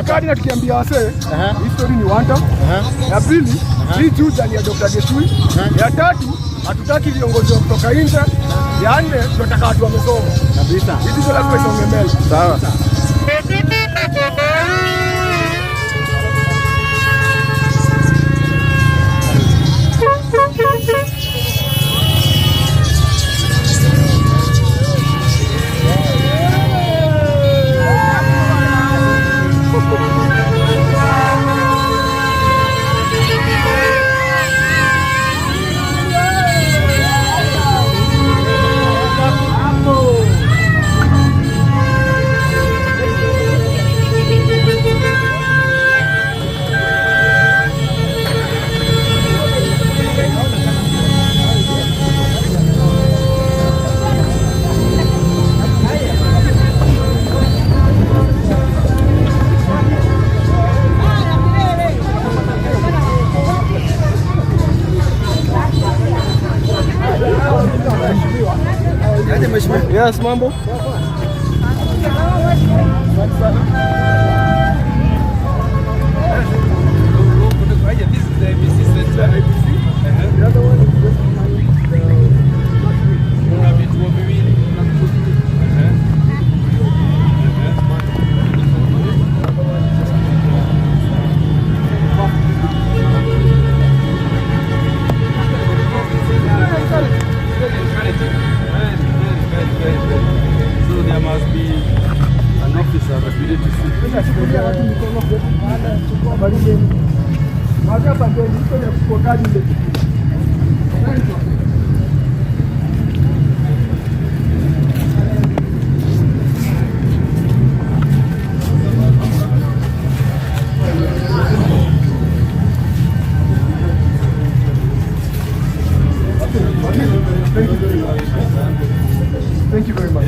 Kadi na tukiambia wasee history ni wanta. Ya pili hii juja ni ya Dr. Geshui. Ya tatu hatutaki viongozi wa kutoka nje. Ya nne tunataka watu wamesoma kabisa. Hizi ndio lazima isonge mbele. Sawa. Yes, mambo. Thank you very much.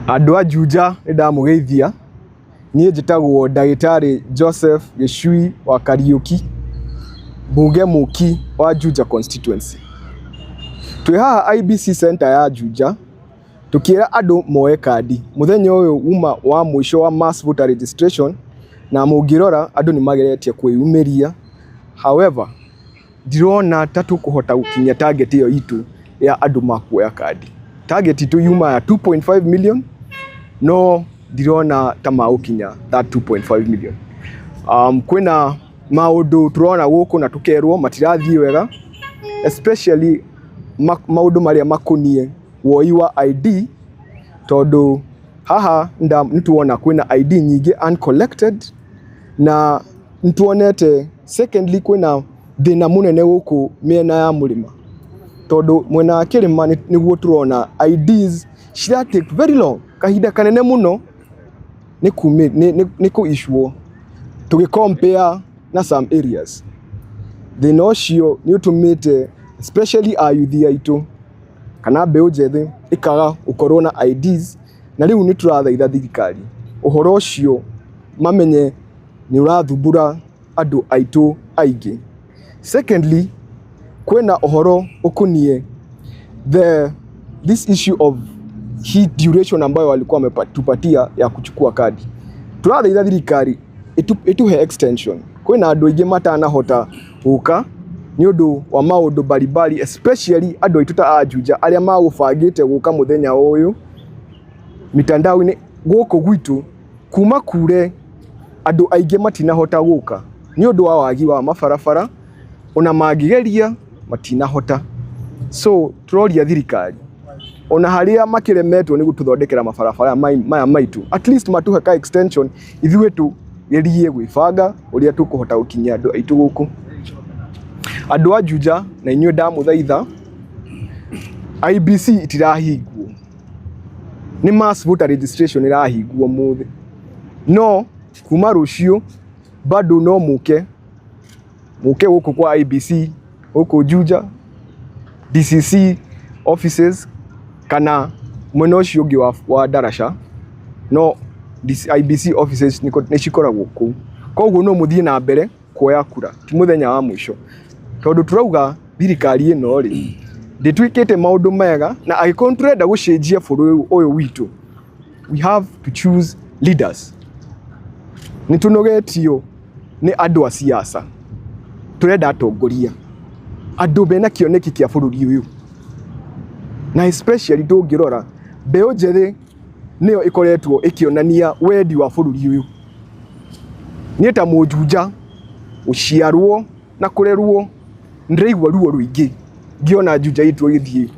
Andũ a Juja ndamugeithia niĩ njĩtagwo Ndagĩtarĩ Joseph Geshui wa Kariuki, mbunge mũki wa Juja constituency. Twĩ haha IBC center ya Juja tukĩra andũ moe kandi mũthenya ũyũ uma wa mũico wa mass voter registration, na mũngĩrora andũ nĩ mageretie kwĩyumĩria. However, ndirona ta tũkũhota gũkinya target ĩyo itũ ya andũ makuoya kandi. Target itũ yuma ya 2.5 million, no ndirona ta magũkinya that 2.5 million. Kwĩna maũndũ turona gũkũ na tukerwo matirathiĩ wega, especially maũndũ marĩa makonie woi wa ID, tondũ haha nituona kwĩna ID nyingĩ uncollected, na nituonete secondly kwĩna thĩna mũnene gũkũ mĩena ya mũrĩma, tondũ mwena wa kĩrĩma nĩguo turona IDs cira take very long, kahinda kanene mũno nĩ kũ-issue tũgĩ-compare na some areas. Thĩna ũcio nĩ ũtũmĩte especially ayuthi aitũ kana mbeũ njĩthĩ ikaga gũkorwo na IDs, na rĩu nĩ tũrathaitha thirikari ũhoro ũcio mamenye nĩ ũrathumbũra andũ aitũ aingĩ. Secondly, kwena ohoro ukunie this issue of hii duration ambayo walikuwa wametupatia ya kuchukua kadi. Turathaitha thirikari ituhe extension. Kwena andu aingi matanahota guka ni undu wa maundu baribari, especially andu aituta ajuja aria magubangite guka muthenya uyu mitandao-ini guku gwitu kuma kure andu aingi matinahota guka ni undu wa wagi wa mabarabara, ona magigeria matinahota. So turoria thirikari ona haria makiremetwo ni gututhondekera mabarabara maya maitu, at least matuhe ka extension ithuĩ tu gerie gwibanga uria tukuhota gukinyia andu aitu guku. Andu a Juja na inyuĩ ndamuthaitha, IEBC itirahingwo, ni mass voter registration irahingwo muthi, no kuma rucio bado no muke guku kwa IEBC guku Juja DCC offices kana mwena ucio ungi wa Darasha, no IEBC offices ni cikoragwo kuu. Koguo no muthie na mbere kuoya kura, ti muthenya wa mwisho, tondu turauga thirikari ino ri nditwikite maundu mega na agikorwo turenda gucenjia bũrũri uyu witu, we have to choose leaders. Ni tunogetio ni andu a siasa, turenda atongoria andu bena kioneki kia bũrũri uyu, na especially tungirora mbeu njethi niyo ikoretwo ikionania wendi wa bũrũri uyu. Ni ta Mũjunja uciarwo na kurerwo ndiraigua ruo ruingi ngiona Juja itu igithie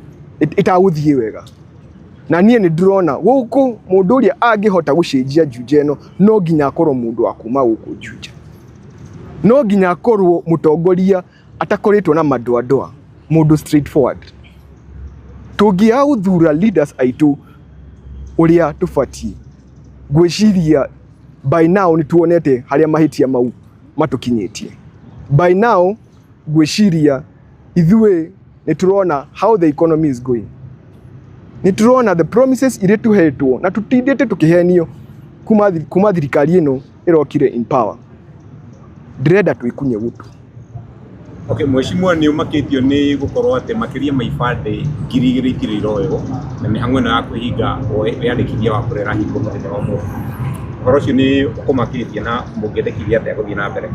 itaguthie wega, na nie ni ndirona guku mundu uria angihota gucenjia Juja eno no nginya akorwo mundu wa kuma guku Juja, no nginya akorwo mutongoria atakoretwo na madoadoa, mundu straightforward. Tungia guthura leaders aitu uria tufatie gwiciria, by now ni tuonete haria mahitia mau matukinyitie. By now gwiciria ithuĩ ni turona how the economy is going, ni turona the promises iria tuhetwo na tutindite tukihenio kuma thirikari ino irokire in power, ndirenda twikunye gutu. Okay, mheshimiwa ni umakitio ni gukorwo ate makiria maibande ngiri igĩrĩ itiroirwo na mĩhang'o ĩno ya kwĩhinga wĩyandĩkithia wa kũrera hingo mũthenya wa ũmũthĩ. Ũhoro ũcio nĩ ũkũmakĩtie na mũngĩendekithia atĩa gũthiĩ na mbere?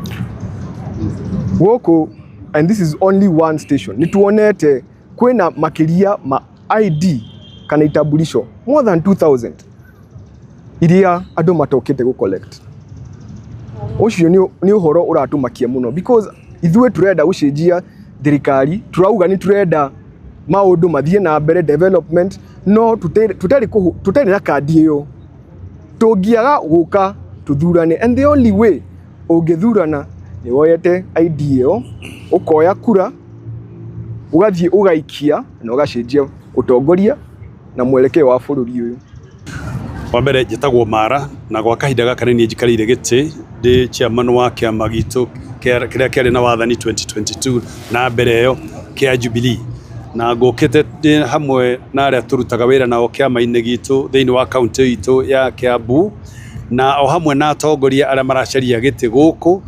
Guku, and this is only one station, ni tuonete kwena makiria ma ID kana itambulisho more than 2000 iria andu matokete gu collect. Ucio ni uhoro uratumakia muno, because ithuĩ turenda gucenjia thirikari, turauga ni turenda maundu mathie na mbere development, no tutari na kadi iyo, tungiaga guka tuthurane, and the only way ungithurana ni woyete ID iyo ukoya kura ugathie ugaikia na ugacenjia utongoria na mwelekeo wa bũrũri uyu. Wa mbere njĩtagwo Mara na gwa kahinda gaka nĩ njikarĩire gĩtĩ ndĩ chairman wa kĩama gitũ kĩrĩa kĩarĩ na wathani 2022 na mbere ĩyo kĩa Jubilee, na ngũkĩte hamwe na arĩa tũrutaga wĩra nao kĩama-inĩ gitũ thĩinĩ wa kaunti itũ ya Kiambu, na o hamwe na atongoria arĩa maracaria gĩtĩ gũkũ,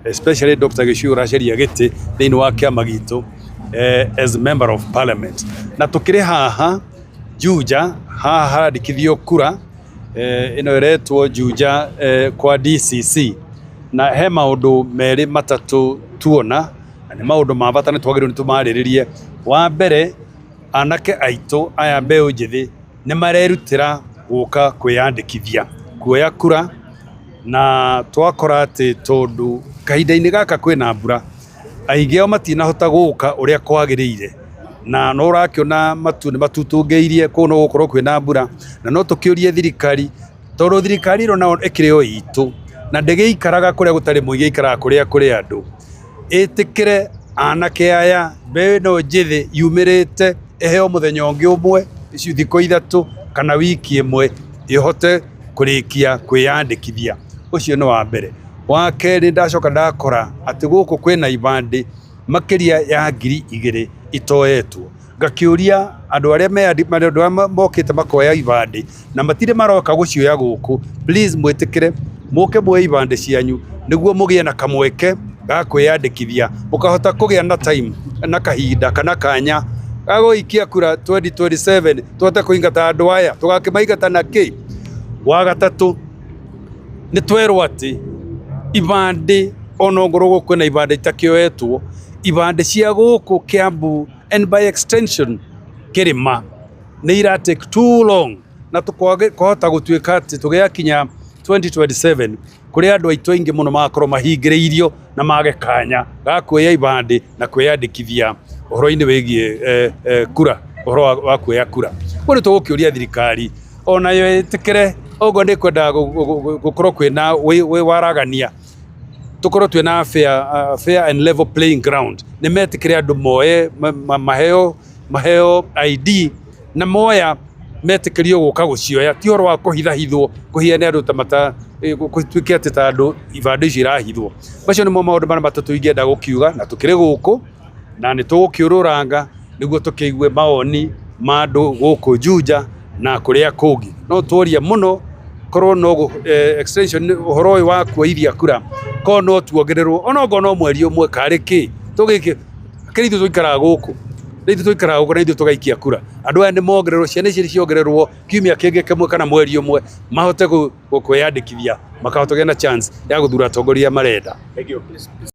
especially Dr. Gĩcui ũracaria gĩtĩ thĩinĩ wa kĩama gitũ as member of parliament. Na tukire haha Juja haha harandĩkithio kura ino iretwo Juja kwa DCC, na he maundu meri matatu tuona na ni maundu ma bata ni twagĩrĩirwo ni tumarĩrĩrie. Wa mbere, anake aitu aya mbeu njithi ni marerutĩra gũka kwĩyandĩkithia kuoya kura, na twakora atĩ tondu kahinda-inĩ gaka kwĩna mbura, aingĩ ao matinahota gũka ũrĩa kwagĩrĩire, na no ũrakĩona matu nĩ matutungĩirie kũu no gũkorwo kwĩna mbura, na no tũkĩũrie thirikari, tondũ thirikari ĩno nao ĩkĩrĩ o itũ na ndĩgĩikaraga kũrĩa gũtarĩ mũingĩ, ikaraga kũrĩa kũrĩ andũ, ĩtĩkĩre anake aya mbeũ ĩno njithi yumĩrĩte ĩheo mũthenya ũngĩ ũmwe, thikũ ithatũ kana wiki ĩmwe ĩhote kũrĩkia kwĩyandĩkithia. Ũcio nĩ wa mbere. Wa kerĩ, ndacoka ndakora atĩ gũkũ kwĩna ibandĩ makĩria ya 2000 itoetwo. Ngakĩũria andũ arĩa mokĩte makoya ibandĩ na matirĩ maroka gũcioya gũkũ, please mwĩtĩkĩre mũke muoye ibandĩ cianyu nĩguo mũgĩe na kamweke ga kwiyandikithia mukahota kugia na time na kahinda kana kanya gagoikia kura 2027 tuhote kuingata andu aya tugakimaingata na ki. Wa gatatu ni twerwo ati ibande onongoro guku na ibande itakioetwo ibande cia guku Kiambu and by extension Kirima ni ira take too long na tukohota gutuika ati tugiakinya 2027 kuri andu aitu aingi muno makorwo mahingiriirio na mage kanya ga kuoya ibande na kwiyandikithia uhoro-ini wigie kura uhoro wa kuoya kura. Kuri tugukiuria thirikari ona yo itikire ogo ndi kwenda gukorwo kwina wi waragania tukorwo twina fair and level playing ground ni metikire andu moye maheo ID na moya metikirio guka gucioya ti horo wa kuhithahithwo kuhiane andu tamata gutwike ati ta andu ibande cirahithwo. Macio nimo maundu maria matatu ingenda gukiuga na tukiri guku na ni tugukiururanga niguo tukiigue maoni ma andu guku Juja na kuria kungi. No tuoria muno korwo no extension uhoro wa kuoithia kura korwo no tuongererwo onogo no mweri umwe kari ki tugiki kirithu tuikara guku nithu tuikara guku na ithu tugaikia kura andu aya ni mongererwo ciana ici ciongererwo kiumia kingi kimwe kana mweri umwe mahote kwiyandikithia makahota kugĩa na chance ya guthura atongoria marenda. Thank you.